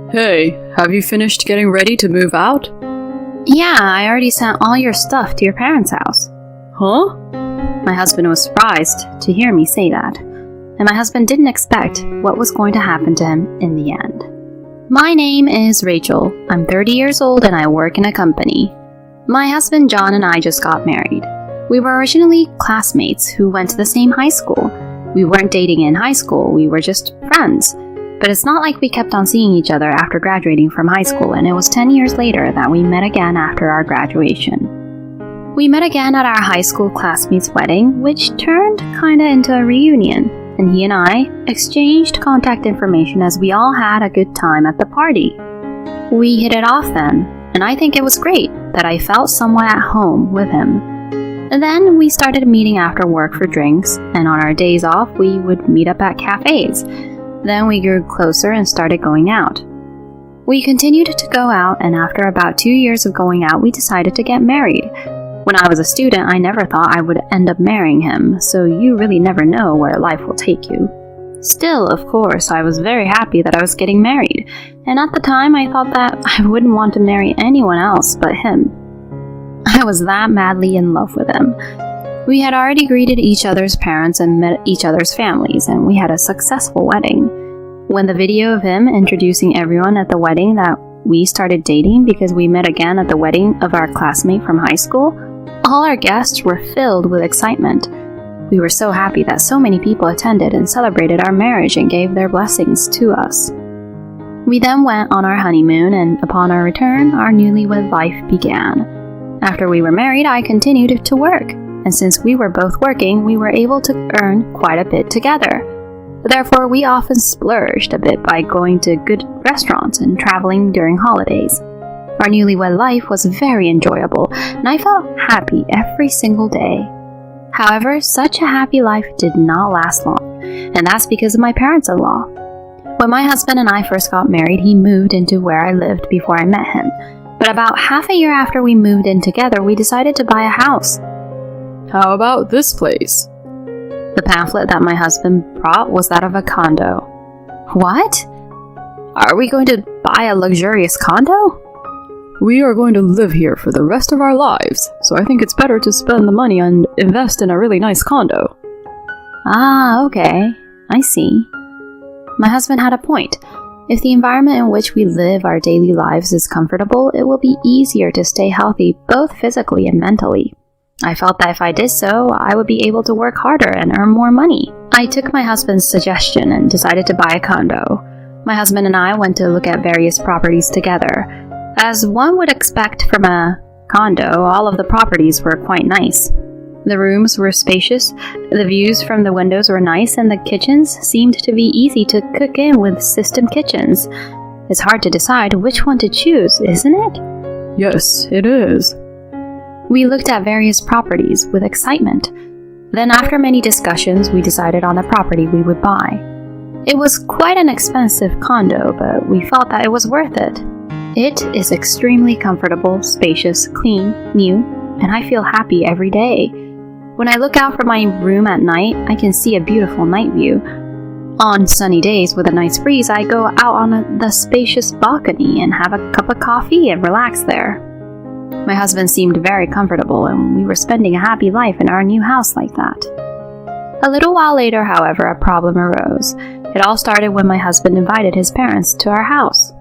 Hey, have you finished getting ready to move out? Yeah, I already sent all your stuff to your parents' house. Huh? My husband was surprised to hear me say that, and my husband didn't expect what was going to happen to him in the end. My name is Rachel. I'm 30 years old and I work in a company. My husband John and I just got married. We were originally classmates who went to the same high school. We weren't dating in high school, we were just friends. But it's not like we kept on seeing each other after graduating from high school, and it was 10 years later that we met again after our graduation. We met again at our high school classmates' wedding, which turned kinda into a reunion, and he and I exchanged contact information as we all had a good time at the party. We hit it off then, and I think it was great that I felt somewhat at home with him. And then we started meeting after work for drinks, and on our days off we would meet up at cafes. Then we grew closer and started going out. We continued to go out, and after about 2 years of going out, we decided to get married. When I was a student, I never thought I would end up marrying him, so you really never know where life will take you. Still, of course, I was very happy that I was getting married, and at the time I thought that I wouldn't want to marry anyone else but him. I was that madly in love with him. We had already greeted each other's parents and met each other's families, and we had a successful wedding. When the video of him introducing everyone at the wedding that we started dating because we met again at the wedding of our classmate from high school, all our guests were filled with excitement. We were so happy that so many people attended and celebrated our marriage and gave their blessings to us. We then went on our honeymoon, and upon our return, our newlywed life began. After we were married, I continued to work. And since we were both working, we were able to earn quite a bit together. Therefore, we often splurged a bit by going to good restaurants and traveling during holidays. Our newlywed life was very enjoyable, and I felt happy every single day. However, such a happy life did not last long, and that's because of my parents-in-law. When my husband and I first got married, he moved into where I lived before I met him. But about half a year after we moved in together, we decided to buy a house. How about this place? The pamphlet that my husband brought was that of a condo. What? Are we going to buy a luxurious condo? We are going to live here for the rest of our lives, so I think it's better to spend the money and invest in a really nice condo. Ah, okay. I see. My husband had a point. If the environment in which we live our daily lives is comfortable, it will be easier to stay healthy both physically and mentally. I felt that if I did so, I would be able to work harder and earn more money. I took my husband's suggestion and decided to buy a condo. My husband and I went to look at various properties together. As one would expect from a condo, all of the properties were quite nice. The rooms were spacious, the views from the windows were nice, and the kitchens seemed to be easy to cook in with system kitchens. It's hard to decide which one to choose, isn't it? Yes, it is. We looked at various properties with excitement. Then after many discussions, we decided on the property we would buy. It was quite an expensive condo, but we felt that it was worth it. It is extremely comfortable, spacious, clean, new, and I feel happy every day. When I look out from my room at night, I can see a beautiful night view. On sunny days with a nice breeze, I go out on the spacious balcony and have a cup of coffee and relax there. My husband seemed very comfortable, and we were spending a happy life in our new house like that. A little while later, however, a problem arose. It all started when my husband invited his parents to our house.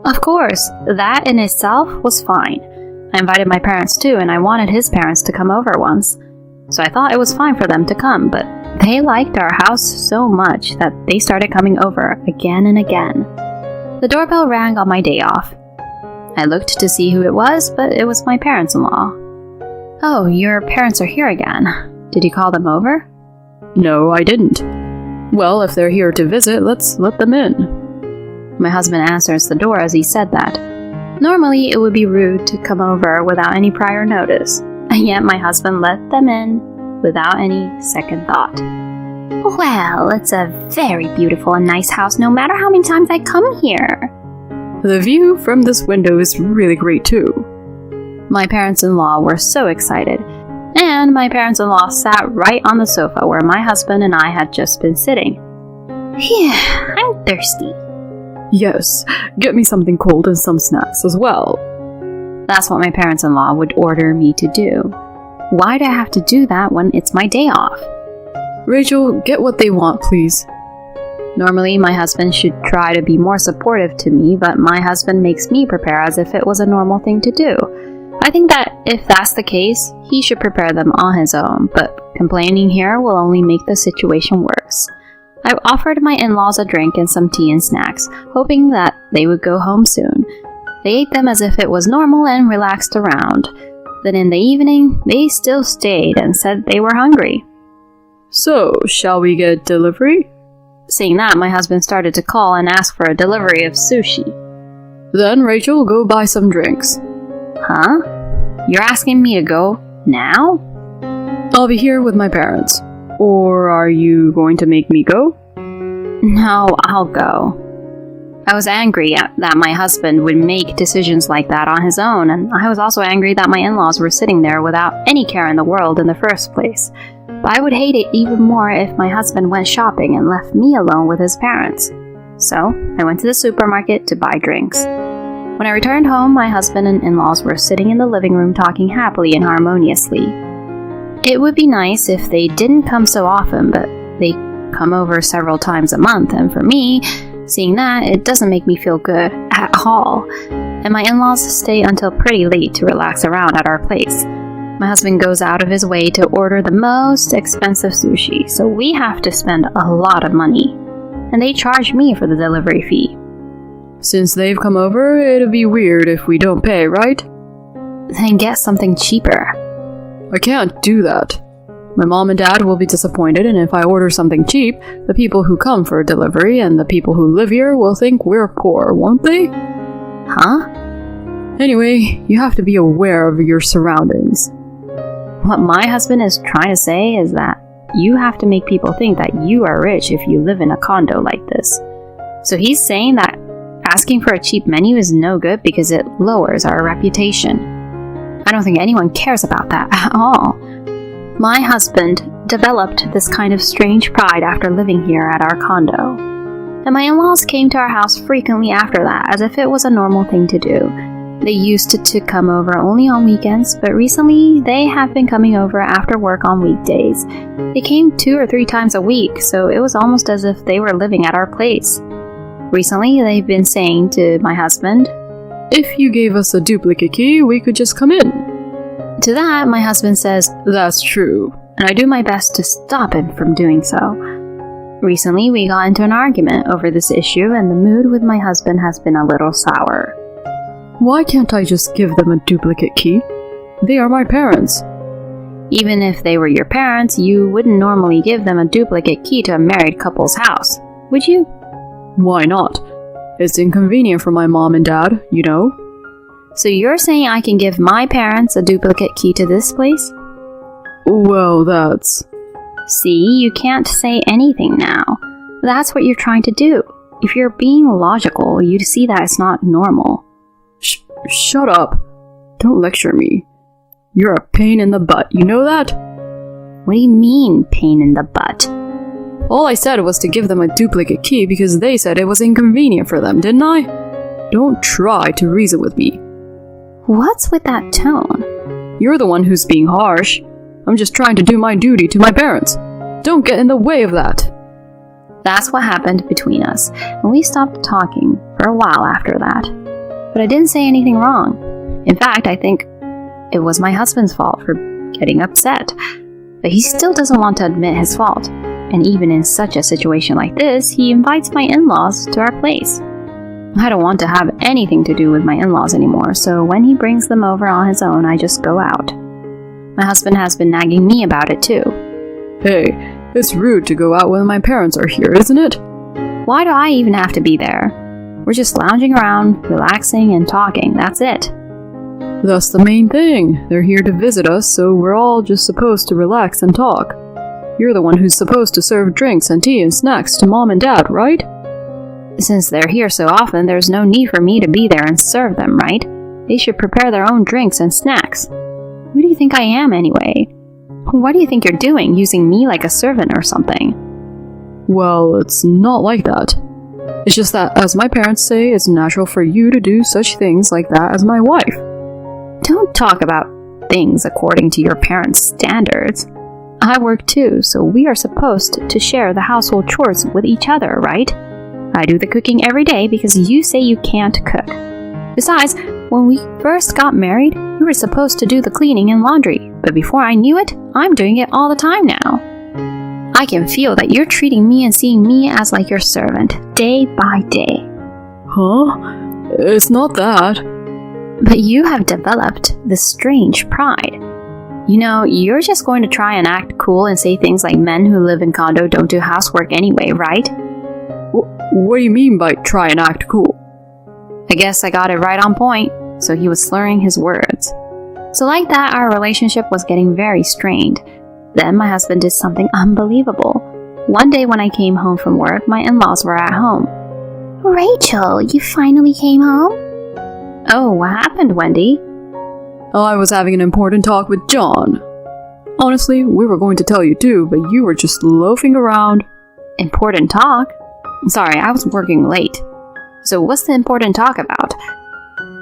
Of course, that in itself was fine. I invited my parents too, and I wanted his parents to come over once. So I thought it was fine for them to come, but they liked our house so much that they started coming over again and again. The doorbell rang on my day off. I looked to see who it was, but it was my parents-in-law. Oh, your parents are here again. Did you call them over? No, I didn't. Well, if they're here to visit, let's let them in. My husband answers the door as he said that. Normally, it would be rude to come over without any prior notice, and yet my husband let them in without any second thought. Well, it's a very beautiful and nice house no matter how many times I come here. The view from this window is really great too. My parents-in-law were so excited, and my parents-in-law sat right on the sofa where my husband and I had just been sitting. Phew, I'm thirsty. Yes, get me something cold and some snacks as well. That's what my parents-in-law would order me to do. Why do I have to do that when it's my day off? Rachel, get what they want, please. Normally, my husband should try to be more supportive to me, but my husband makes me prepare as if it was a normal thing to do. I think that if that's the case, he should prepare them on his own, but complaining here will only make the situation worse. I offered my in-laws a drink and some tea and snacks, hoping that they would go home soon. They ate them as if it was normal and relaxed around. Then in the evening, they still stayed and said they were hungry. So, shall we get delivery? Seeing that, my husband started to call and ask for a delivery of sushi. Then, Rachel, go buy some drinks. Huh? You're asking me to go now? I'll be here with my parents. Or are you going to make me go? No, I'll go. I was angry that my husband would make decisions like that on his own, and I was also angry that my in-laws were sitting there without any care in the world in the first place. But I would hate it even more if my husband went shopping and left me alone with his parents. So, I went to the supermarket to buy drinks. When I returned home, my husband and in-laws were sitting in the living room talking happily and harmoniously. It would be nice if they didn't come so often, but they come over several times a month, and for me, seeing that, it doesn't make me feel good at all. And my in-laws stay until pretty late to relax around at our place. My husband goes out of his way to order the most expensive sushi, so we have to spend a lot of money. And they charge me for the delivery fee. Since they've come over, it'd be weird if we don't pay, right? Then get something cheaper. I can't do that. My mom and dad will be disappointed, and if I order something cheap, the people who come for a delivery and the people who live here will think we're poor, won't they? Huh? Anyway, you have to be aware of your surroundings. What my husband is trying to say is that you have to make people think that you are rich if you live in a condo like this. So he's saying that asking for a cheap menu is no good because it lowers our reputation. I don't think anyone cares about that at all. My husband developed this kind of strange pride after living here at our condo. And my in-laws came to our house frequently after that, as if it was a normal thing to do. They used to come over only on weekends, but recently they have been coming over after work on weekdays. They came 2 or 3 times a week, so it was almost as if they were living at our place. Recently, they've been saying to my husband, "If you gave us a duplicate key, we could just come in." To that, my husband says, "That's true." And I do my best to stop him from doing so. Recently, we got into an argument over this issue, and the mood with my husband has been a little sour. Why can't I just give them a duplicate key? They are my parents. Even if they were your parents, you wouldn't normally give them a duplicate key to a married couple's house, would you? Why not? It's inconvenient for my mom and dad, you know. So you're saying I can give my parents a duplicate key to this place? Well, that's... See, you can't say anything now. That's what you're trying to do. If you're being logical, you'd see that it's not normal. Shut up. Don't lecture me. You're a pain in the butt, you know that? What do you mean, pain in the butt? All I said was to give them a duplicate key because they said it was inconvenient for them, didn't I? Don't try to reason with me. What's with that tone? You're the one who's being harsh. I'm just trying to do my duty to my parents. Don't get in the way of that. That's what happened between us, and we stopped talking for a while after that. But I didn't say anything wrong. In fact, I think it was my husband's fault for getting upset. But he still doesn't want to admit his fault. And even in such a situation like this, he invites my in-laws to our place. I don't want to have anything to do with my in-laws anymore, so when he brings them over on his own, I just go out. My husband has been nagging me about it too. Hey, it's rude to go out when my parents are here, isn't it? Why do I even have to be there? We're just lounging around, relaxing and talking, that's it. That's the main thing. They're here to visit us, so we're all just supposed to relax and talk. You're the one who's supposed to serve drinks and tea and snacks to mom and dad, right? Since they're here so often, there's no need for me to be there and serve them, right? They should prepare their own drinks and snacks. Who do you think I am, anyway? What do you think you're doing, using me like a servant or something? Well, it's not like that. It's just that, as my parents say, it's natural for you to do such things like that as my wife. Don't talk about things according to your parents' standards. I work too, so we are supposed to share the household chores with each other, right? I do the cooking every day because you say you can't cook. Besides, when we first got married, you were supposed to do the cleaning and laundry, but before I knew it, I'm doing it all the time now. I can feel that you're treating me and seeing me as like your servant, day by day. Huh? It's not that. But you have developed this strange pride. You know, you're just going to try and act cool and say things like men who live in condo don't do housework anyway, right? What do you mean by try and act cool? I guess I got it right on point, so he was slurring his words. So like that, our relationship was getting very strained. Then my husband did something unbelievable. One day when I came home from work, my in-laws were at home. Rachel, you finally came home? Oh, what happened, Wendy? I was having an important talk with John. Honestly, we were going to tell you too, but you were just loafing around. Important talk? Sorry, I was working late. So what's the important talk about?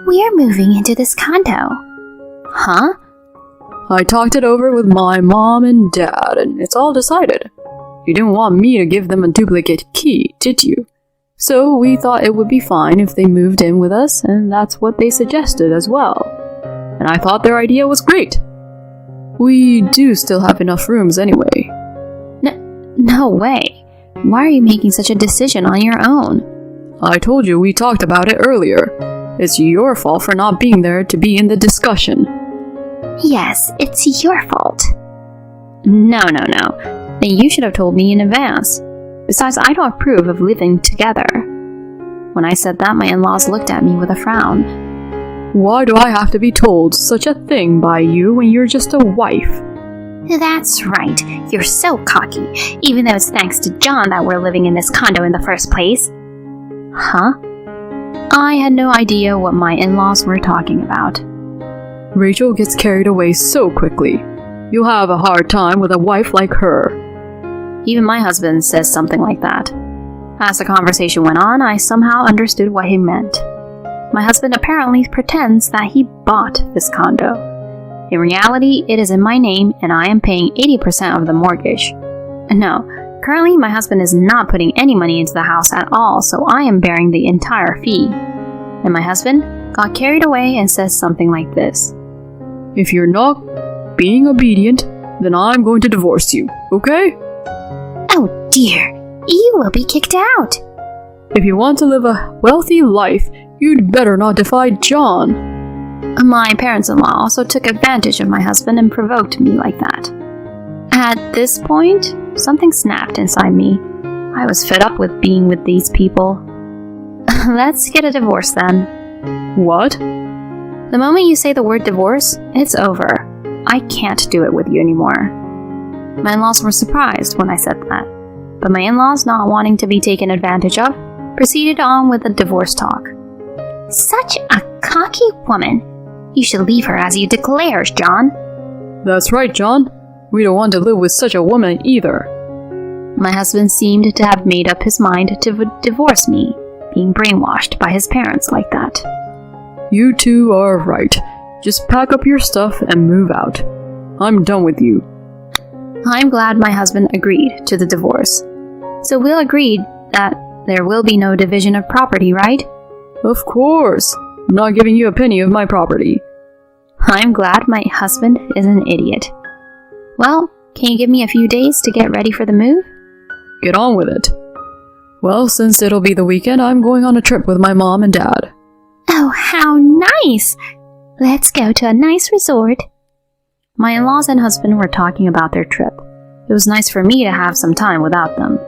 We're moving into this condo. Huh? I talked it over with my mom and dad, and it's all decided. You didn't want me to give them a duplicate key, did you? So we thought it would be fine if they moved in with us, and that's what they suggested as well. And I thought their idea was great. We do still have enough rooms anyway. No way. Why are you making such a decision on your own? I told you we talked about it earlier. It's your fault for not being there to be in the discussion. Yes, it's your fault. No. Then you should have told me in advance. Besides, I don't approve of living together. When I said that, my in-laws looked at me with a frown. Why do I have to be told such a thing by you when you're just a wife? That's right. You're so cocky, even though it's thanks to John that we're living in this condo in the first place. Huh? I had no idea what my in-laws were talking about. Rachel gets carried away so quickly. You'll have a hard time with a wife like her. Even my husband says something like that. As the conversation went on, I somehow understood what he meant. My husband apparently pretends that he bought this condo. In reality, it is in my name and I am paying 80% of the mortgage. No, currently my husband is not putting any money into the house at all, so I am bearing the entire fee. And my husband got carried away and says something like this. If you're not being obedient, then I'm going to divorce you, okay? Oh dear, you will be kicked out. If you want to live a wealthy life, you'd better not defy John. My parents-in-law also took advantage of my husband and provoked me like that. At this point, something snapped inside me. I was fed up with being with these people. Let's get a divorce then. What? The moment you say the word divorce, it's over. I can't do it with you anymore. My in-laws were surprised when I said that, but my in-laws, not wanting to be taken advantage of, proceeded on with the divorce talk. Such a cocky woman. You should leave her as you declared, John. That's right, John. We don't want to live with such a woman either. My husband seemed to have made up his mind to divorce me, being brainwashed by his parents like that. You two are right. Just pack up your stuff and move out. I'm done with you. I'm glad my husband agreed to the divorce. So we'll agree that there will be no division of property, right? Of course. I'm not giving you a penny of my property. I'm glad my husband is an idiot. Well, can you give me a few days to get ready for the move? Get on with it. Well, since it'll be the weekend, I'm going on a trip with my mom and dad. Oh, how nice! Let's go to a nice resort. My in-laws and husband were talking about their trip. It was nice for me to have some time without them.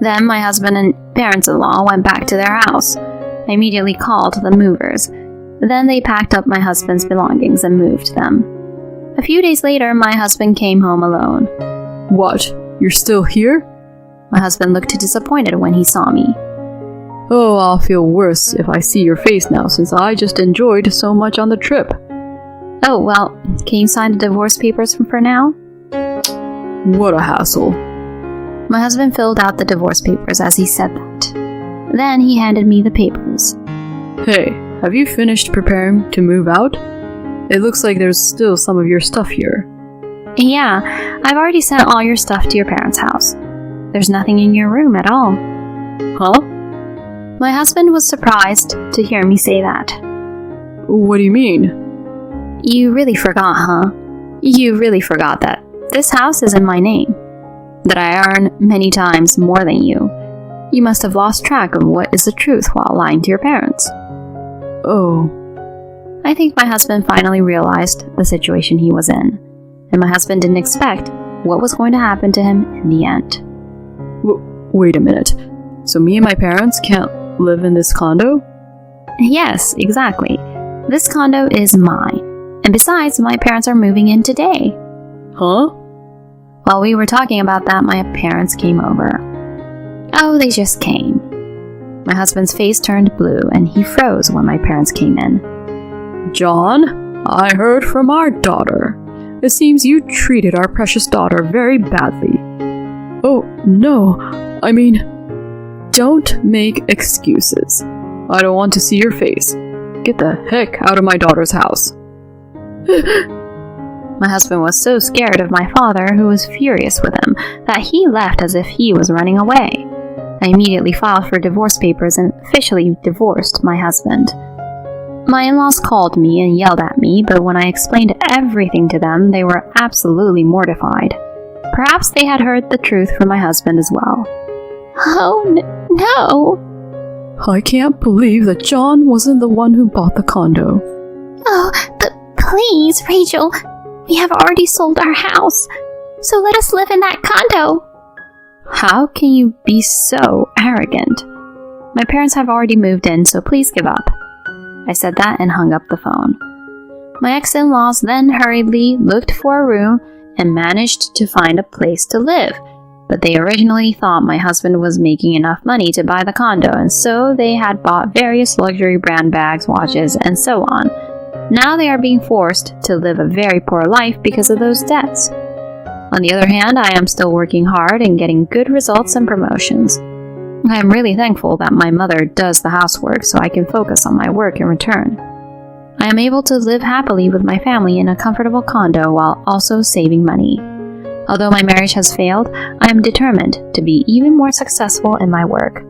Then my husband and parents-in-law went back to their house. I immediately called the movers. Then they packed up my husband's belongings and moved them. A few days later, my husband came home alone. What? You're still here? My husband looked disappointed when he saw me. Oh, I'll feel worse if I see your face now, since I just enjoyed so much on the trip. Oh, well, can you sign the divorce papers for now? What a hassle. My husband filled out the divorce papers as he said that. Then he handed me the papers. Hey, have you finished preparing to move out? It looks like there's still some of your stuff here. Yeah, I've already sent all your stuff to your parents' house. There's nothing in your room at all. Huh? My husband was surprised to hear me say that. What do you mean? You really forgot, huh? You really forgot that this house is in my name. That I earn many times more than you. You must have lost track of what is the truth while lying to your parents. Oh. I think my husband finally realized the situation he was in. And my husband didn't expect what was going to happen to him in the end. Wait a minute. So me and my parents can't live in this condo? Yes, exactly. This condo is mine. And besides, my parents are moving in today. Huh? While we were talking about that, my parents came over. Oh, they just came. My husband's face turned blue and he froze when my parents came in. John, I heard from our daughter. It seems you treated our precious daughter very badly. Oh, no. I mean, don't make excuses. I don't want to see your face. Get the heck out of my daughter's house. My husband was so scared of my father, who was furious with him, that he left as if he was running away. I immediately filed for divorce papers and officially divorced my husband. My in-laws called me and yelled at me, but when I explained everything to them, they were absolutely mortified. Perhaps they had heard the truth from my husband as well. Oh, no! I can't believe that John wasn't the one who bought the condo. Oh, but please, Rachel, we have already sold our house, so let us live in that condo. How can you be so arrogant? My parents have already moved in, so please give up. I said that and hung up the phone. My ex-in-laws then hurriedly looked for a room and managed to find a place to live, but they originally thought my husband was making enough money to buy the condo, and so they had bought various luxury brand bags, watches, and so on. Now they are being forced to live a very poor life because of those debts. On the other hand, I am still working hard and getting good results and promotions. I am really thankful that my mother does the housework so I can focus on my work in return. I am able to live happily with my family in a comfortable condo while also saving money. Although my marriage has failed, I am determined to be even more successful in my work.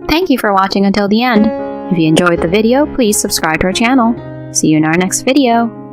Thank you for watching until the end. If you enjoyed the video, please subscribe to our channel. See you in our next video.